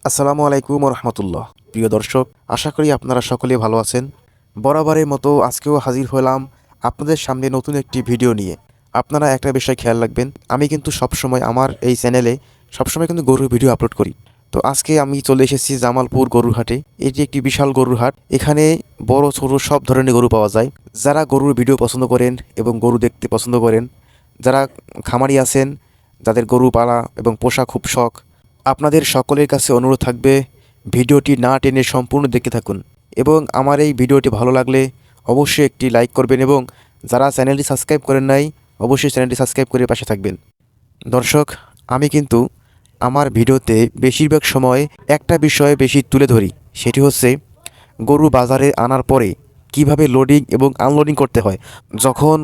আসসালামু আলাইকুম রহমতুল্লাহ। প্রিয় দর্শক, আশা করি আপনারা সকলে ভালো আছেন। বরাবরের মতো আজকেও হাজির হলাম আপনাদের সামনে নতুন একটি ভিডিও নিয়ে। আপনারা একটা বিষয় খেয়াল রাখবেন, আমি কিন্তু সবসময় আমার এই চ্যানেলে সবসময় কিন্তু গরুর ভিডিও আপলোড করি। তো আজকে আমি চলে এসেছি জামালপুর গরুর হাটে। এটি একটি বিশাল গরুর হাট। এখানে বড় ছোট সব ধরনের গরু পাওয়া যায়। যারা গরুর ভিডিও পছন্দ করেন এবং গরু দেখতে পছন্দ করেন, যারা খামারি আছেন, যাদের গরু পালা এবং পোষা খুব শখ, আপনাদের সকলের কাছে অনুরোধ থাকবে ভিডিওটি না টেনে সম্পূর্ণ দেখতে থাকুন। এবং আমার এই ভিডিওটি ভালো লাগলে অবশ্যই একটি লাইক করবেন এবং যারা চ্যানেলটি সাবস্ক্রাইব করেন নাই অবশ্যই চ্যানেলটি সাবস্ক্রাইব করে পাশে থাকবেন। দর্শক, আমি কিন্তু আমার ভিডিওতে বেশিরভাগ সময় একটা বিষয় বেশি তুলে ধরি, সেটি হচ্ছে গরু বাজারে আনার পরে কিভাবে লোডিং এবং আনলোডিং করতে হয়। যখন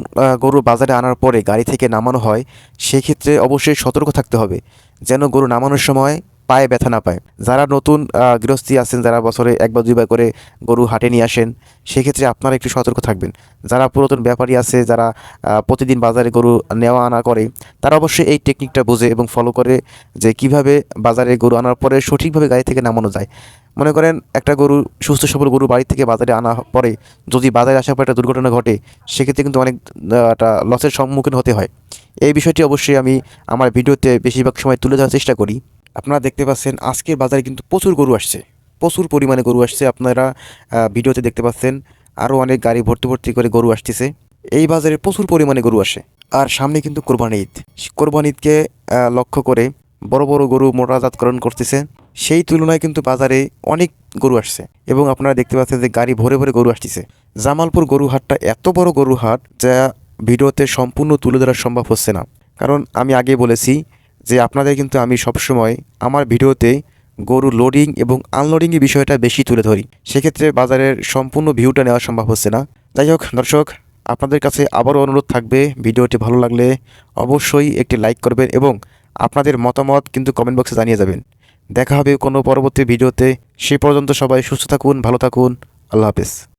গরু বাজারে আনার পরে গাড়ি থেকে নামানো হয়, সেক্ষেত্রে অবশ্যই সতর্ক থাকতে হবে যেন গরু নামানোর সময় পায়ে ব্যথা না পায়। যারা নতুন গৃহস্থী আছেন, যারা বছরে একবার দুইবার করে গরু হাটে নিয়ে আসেন, সেক্ষেত্রে আপনারা একটু সতর্ক থাকবেন। যারা পুরাতন ব্যাপারী আছে, যারা প্রতিদিন বাজারে গরু নেওয়া আনা করে, তারা অবশ্যই এই টেকনিকটা বোঝে এবং ফলো করে যে কিভাবে বাজারে গরু আনার পরে সঠিকভাবে গাড়ি থেকে নামানো যায়। মনে করেন একটা গরু, সুস্থ সবল গরু বাড়ি থেকে বাজারে আনা পরে যদি বাজারে আসার পর একটা দুর্ঘটনা ঘটে, সেক্ষেত্রে কিন্তু অনেক একটা লসের সম্মুখীন হতে হয়। এই বিষয়টি অবশ্যই আমি আমার ভিডিওতে বেশিরভাগ সময় তুলে ধরার চেষ্টা করি। আপনারা দেখতে পাচ্ছেন আজকের বাজারে কিন্তু প্রচুর গরু আসছে, প্রচুর পরিমাণে গরু আসছে। আপনারা ভিডিওতে দেখতে পাচ্ছেন আরও অনেক গাড়ি ভর্তি ভর্তি করে গরু আসতেছে। এই বাজারে প্রচুর পরিমাণে গরু আসে। আর সামনে কিন্তু কোরবানি ঈদ। কোরবানি ঈদকে লক্ষ্য করে বড় বড় গরু মোটাজাতকরণ করতেছে। সেই তুলনায় কিন্তু বাজারে অনেক গরু আসছে এবং আপনারা দেখতে পাচ্ছেন যে গাড়ি ভরে ভরে গরু আসতেছে। জামালপুর গরু হাটটা এত বড় গরু হাট যা ভিডিওতে সম্পূর্ণ তুলে ধরা সম্ভব হচ্ছে না। কারণ আমি আগে বলেছি যে আপনাদের কিন্তু আমি সবসময় আমার ভিডিওতে গরু লোডিং এবং আনলোডিংয়ের বিষয়টা বেশি তুলে ধরি। সেক্ষেত্রে বাজারের সম্পূর্ণ ভিউটা নেওয়া সম্ভব হচ্ছে না। যাই হোক দর্শক, আপনাদের কাছে আবারও অনুরোধ থাকবে, ভিডিওটি ভালো লাগলে অবশ্যই একটি লাইক করবেন এবং আপনাদের মতামত কিন্তু কমেন্ট বক্সে জানিয়ে যাবেন। দেখা হবে কোনো পরবর্তী ভিডিওতে। সে পর্যন্ত সবাই সুস্থ থাকুন, ভালো থাকুন। আল্লাহ হাফেজ।